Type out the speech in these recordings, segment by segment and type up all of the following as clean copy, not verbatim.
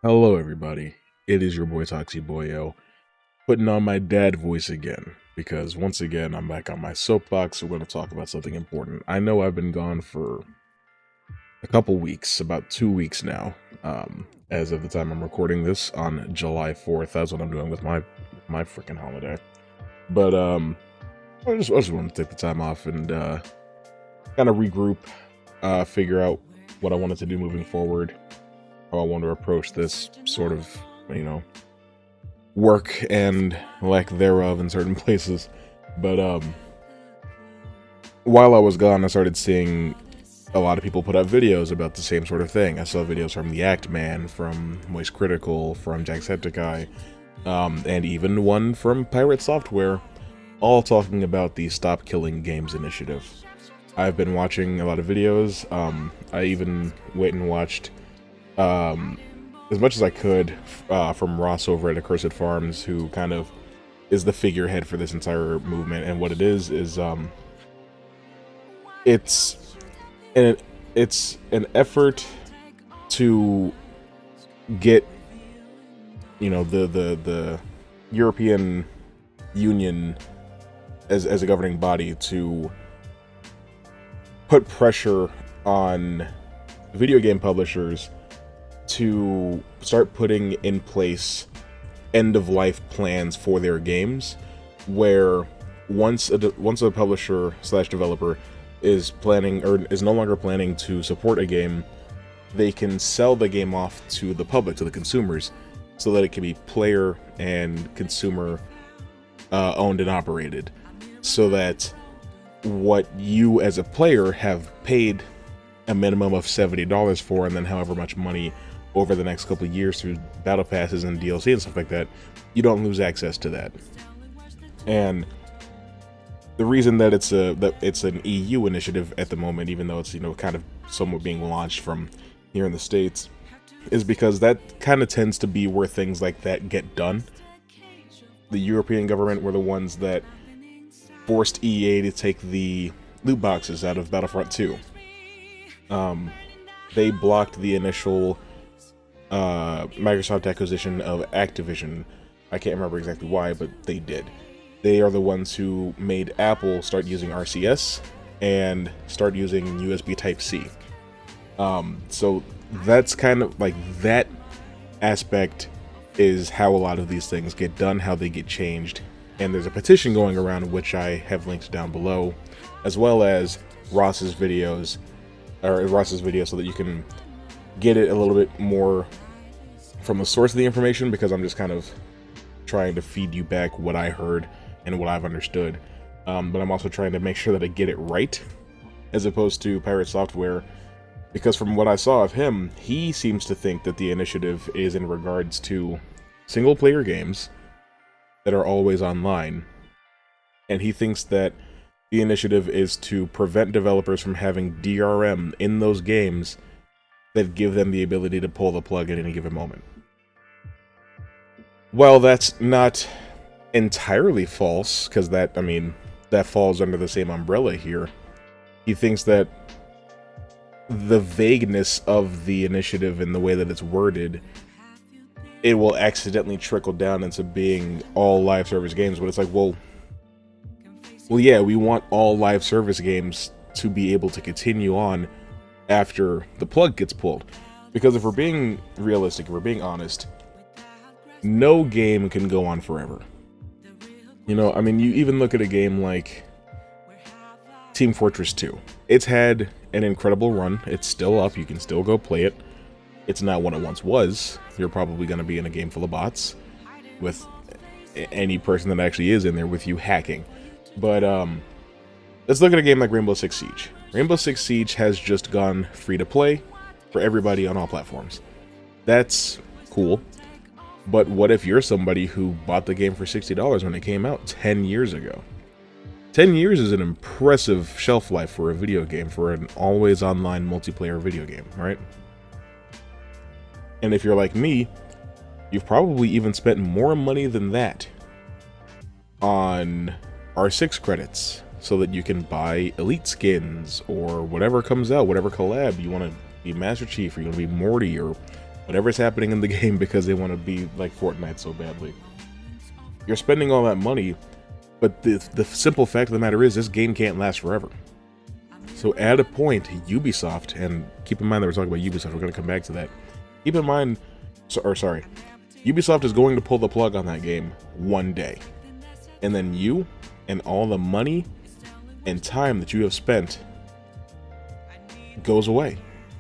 Hello, everybody. It is your boy Toxy Boyo, putting on my dad voice again, because once again, I'm back on my soapbox. We're going to talk about something important. I know I've been gone for a couple weeks, about 2 weeks now, as of the time I'm recording this on July 4th. That's what I'm doing with my freaking holiday. But, I just wanted to take the time off and, kind of regroup, figure out what I wanted to do moving forward, how I want to approach this sort of, you know, work and lack thereof in certain places. But while I was gone, I started seeing a lot of people put up videos about the same sort of thing. I saw videos from the Act Man, from Moist Critical, from Jacksepticeye, and even one from Pirate Software, all talking about the Stop Killing Games initiative. I've been watching a lot of videos. I even went and watched as much as I could from Ross over at Accursed Farms, who kind of is the figurehead for this entire movement. And what it is it's it's an effort to get, you know, the European Union as a governing body to put pressure on video game publishers to start putting in place end-of-life plans for their games, where once a publisher slash developer is planning or is no longer planning to support a game, they can sell the game off to the public, to the consumers, so that it can be player and consumer owned and operated, so that what you as a player have paid a minimum of $70 for, and then however much money over the next couple of years through battle passes and DLC and stuff like that, you don't lose access to that. And the reason that it's an EU initiative at the moment, even though it's, you know, kind of somewhat being launched from here in the States, is because that kind of tends to be where things like that get done. The European government were the ones that forced EA to take the loot boxes out of Battlefront 2. They blocked the initial Microsoft acquisition of Activision. I can't remember exactly why, but they did. They are the ones who made Apple start using RCS and start using USB Type-C. So that's kind of like that aspect is how a lot of these things get done, how they get changed. And there's a petition going around, which I have linked down below, as well as Ross's videos, so that you can get it a little bit more from the source of the information, because I'm just kind of trying to feed you back what I heard and what I've understood. But I'm also trying to make sure that I get it right, as opposed to Pirate Software, because from what I saw of him, he seems to think that the initiative is in regards to single-player games that are always online, and he thinks that the initiative is to prevent developers from having DRM in those games that give them the ability to pull the plug at any given moment. Well, that's not entirely false, because that falls under the same umbrella here. He thinks that the vagueness of the initiative and the way that it's worded, it will accidentally trickle down into being all live service games, but it's like, well, yeah, we want all live service games to be able to continue on after the plug gets pulled. Because if we're being realistic, if we're being honest, no game can go on forever. You know, I mean, you even look at a game like Team Fortress 2. It's had an incredible run. It's still up. You can still go play it. It's not what it once was. You're probably going to be in a game full of bots, with any person that actually is in there with you hacking. But let's look at a game like Rainbow Six Siege. Rainbow Six Siege has just gone free to play for everybody on all platforms. That's cool. But what if you're somebody who bought the game for $60 when it came out 10 years ago? 10 years is an impressive shelf life for a video game, for an always online multiplayer video game, right? And if you're like me, you've probably even spent more money than that on R6 credits, so that you can buy elite skins or whatever comes out, whatever collab you want to be Master Chief, or you want to be Morty, or whatever's happening in the game because they want to be like Fortnite so badly. You're spending all that money, but the simple fact of the matter is this game can't last forever. So at a point, Ubisoft, and keep in mind that we're talking about Ubisoft, we're going to come back to that. Keep in mind, Ubisoft is going to pull the plug on that game one day. And then you and all the money and time that you have spent goes away.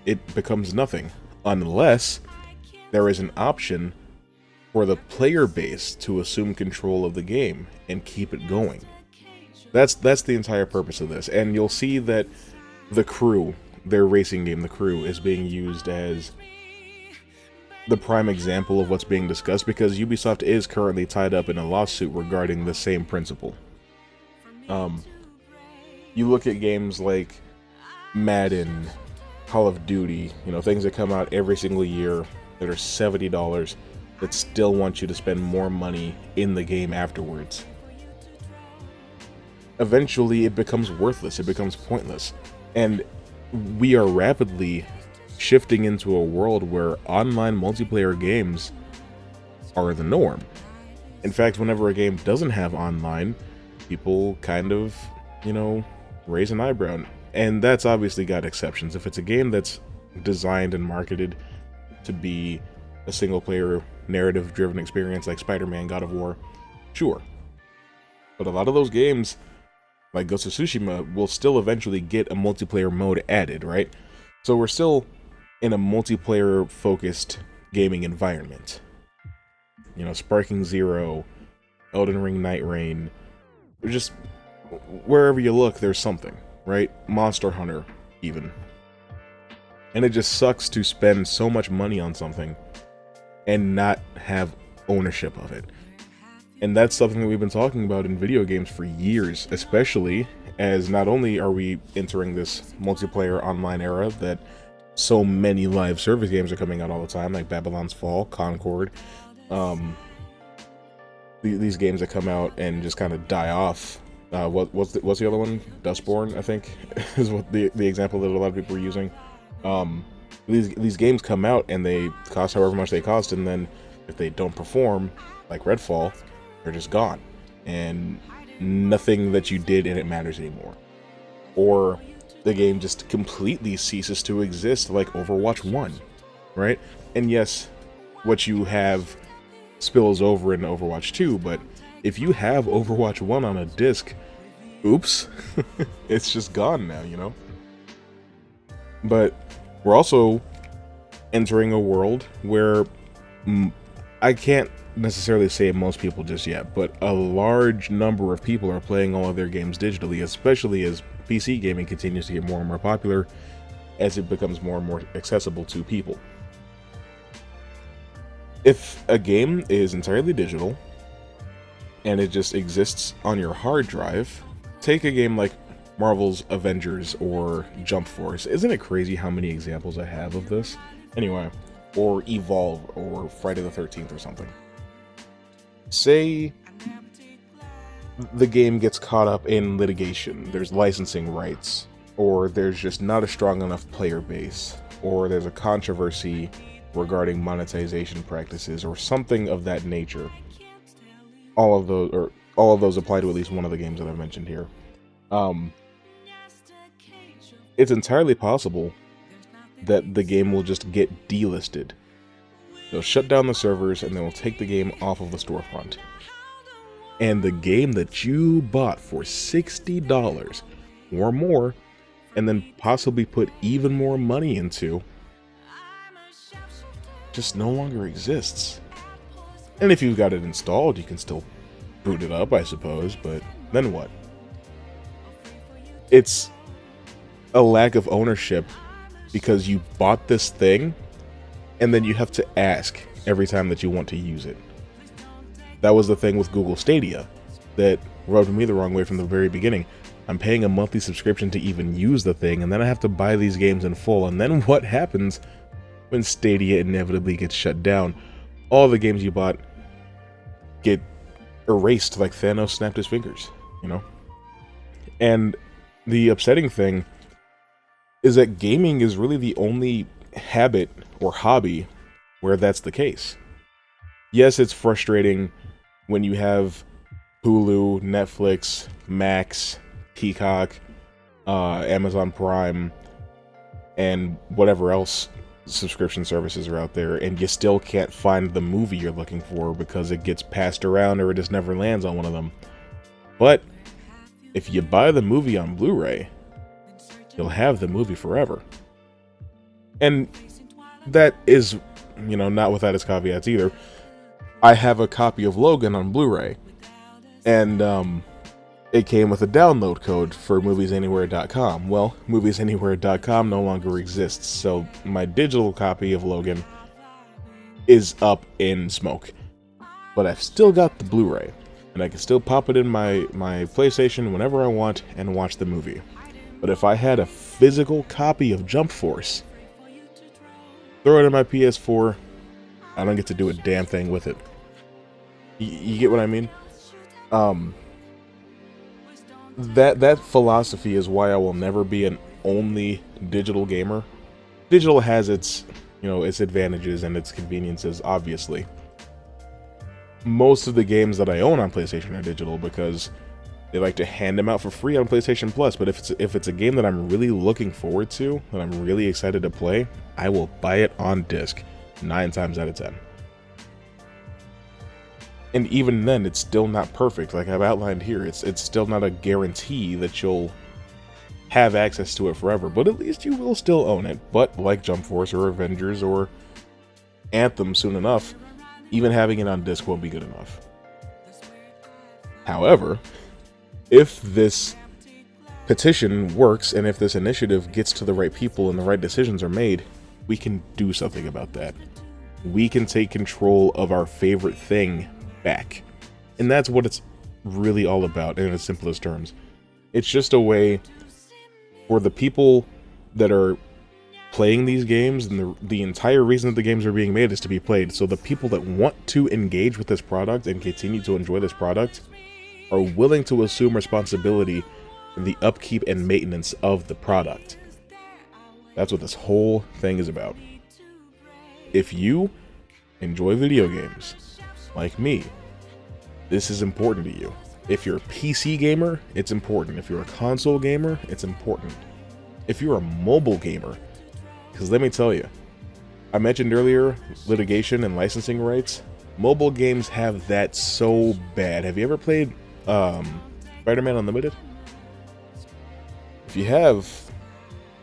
It becomes nothing, unless there is an option for the player base to assume control of the game and keep it going. That's the entire purpose of this. And you'll see that The Crew, their racing game, The Crew, is being used as the prime example of what's being discussed because Ubisoft is currently tied up in a lawsuit regarding the same principle. You look at games like Madden, Call of Duty, things that come out every single year that are $70 that still want you to spend more money in the game afterwards. Eventually it becomes worthless, it becomes pointless. And we are rapidly shifting into a world where online multiplayer games are the norm. In fact, whenever a game doesn't have online, people kind of, raise an eyebrow. And that's obviously got exceptions. If it's a game that's designed and marketed to be a single-player, narrative-driven experience like Spider-Man, God of War, sure. But a lot of those games, like Ghost of Tsushima, will still eventually get a multiplayer mode added, right? So we're still in a multiplayer-focused gaming environment. Sparking Zero, Elden Ring Night Rain, just wherever you look, there's something, right? Monster Hunter, even. And it just sucks to spend so much money on something and not have ownership of it. And that's something that we've been talking about in video games for years, especially as not only are we entering this multiplayer online era that so many live service games are coming out all the time, like Babylon's Fall, Concord, these games that come out and just kind of die off. What's the other one? Dustborn, I think, is what the example that a lot of people are using. These games come out and they cost however much they cost, and then if they don't perform, like Redfall, they're just gone, and nothing that you did in it matters anymore. Or the game just completely ceases to exist, like Overwatch 1, right? And yes, what you have spills over into Overwatch 2, but if you have Overwatch 1 on a disc, oops, it's just gone now, But we're also entering a world where I can't necessarily say most people just yet, but a large number of people are playing all of their games digitally, especially as PC gaming continues to get more and more popular as it becomes more and more accessible to people. If a game is entirely digital and it just exists on your hard drive, take a game like Marvel's Avengers or Jump Force. Isn't it crazy how many examples I have of this? Anyway, or Evolve or Friday the 13th or something. Say the game gets caught up in litigation, there's licensing rights, or there's just not a strong enough player base, or there's a controversy regarding monetization practices or something of that nature. All of those apply to at least one of the games that I've mentioned here. It's entirely possible that the game will just get delisted. They'll shut down the servers and they will take the game off of the storefront. And the game that you bought for $60 or more, and then possibly put even more money into, just no longer exists. And if you've got it installed, you can still boot it up, I suppose, but then what? It's a lack of ownership because you bought this thing and then you have to ask every time that you want to use it. That was the thing with Google Stadia that rubbed me the wrong way from the very beginning. I'm paying a monthly subscription to even use the thing, and then I have to buy these games in full, and then what happens when Stadia inevitably gets shut down? All the games you bought get erased like Thanos snapped his fingers, And the upsetting thing is that gaming is really the only habit or hobby where that's the case. Yes, it's frustrating when you have Hulu, Netflix, Max, Peacock, Amazon Prime, and whatever else subscription services are out there, and you still can't find the movie you're looking for because it gets passed around or it just never lands on one of them. But if you buy the movie on Blu-ray, you'll have the movie forever. And that is, not without its caveats either. I have a copy of Logan on Blu-ray, and it came with a download code for moviesanywhere.com. Well, moviesanywhere.com no longer exists, so my digital copy of Logan is up in smoke. But I've still got the Blu-ray, and I can still pop it in my PlayStation whenever I want and watch the movie. But if I had a physical copy of Jump Force, throw it in my PS4, I don't get to do a damn thing with it. You get what I mean? That philosophy is why I will never be an only digital gamer. Digital has its, its advantages and its conveniences, obviously. Most of the games that I own on PlayStation are digital because they like to hand them out for free on PlayStation Plus. But if it's a game that I'm really looking forward to, that I'm really excited to play, I will buy it on disc 9 times out of 10. And even then, it's still not perfect. Like I've outlined here, it's still not a guarantee that you'll have access to it forever, but at least you will still own it. But like Jump Force or Avengers or Anthem soon enough, even having it on disc won't be good enough. However, if this petition works and if this initiative gets to the right people and the right decisions are made, we can do something about that. We can take control of our favorite thing back. And that's what it's really all about in its simplest terms. It's just a way for the people that are playing these games, and the entire reason that the games are being made is to be played. So the people that want to engage with this product and continue to enjoy this product are willing to assume responsibility for the upkeep and maintenance of the product. That's what this whole thing is about. If you enjoy video games, like me, this is important to you. If you're a PC gamer, it's important. If you're a console gamer, it's important. If you're a mobile gamer, because let me tell you, I mentioned earlier litigation and licensing rights. Mobile games have that so bad. Have you ever played Spider-Man Unlimited? If you have,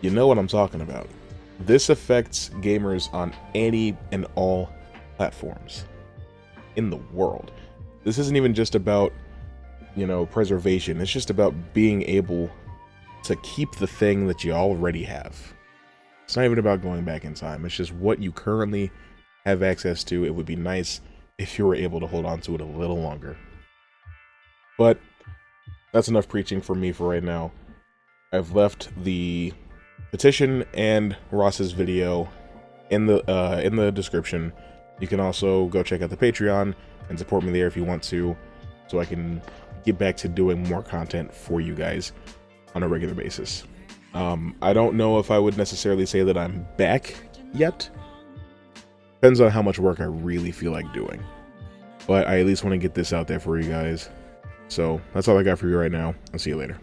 you know what I'm talking about. This affects gamers on any and all platforms in the world. This isn't even just about, preservation. It's just about being able to keep the thing that you already have. It's not even about going back in time. It's just what you currently have access to. It would be nice if you were able to hold on to it a little longer. But that's enough preaching for me for right now. I've left the petition and Ross's video in the description. You can also go check out the Patreon and support me there if you want to, so I can get back to doing more content for you guys on a regular basis. I don't know if I would necessarily say that I'm back yet. Depends on how much work I really feel like doing. But I at least want to get this out there for you guys. So that's all I got for you right now. I'll see you later.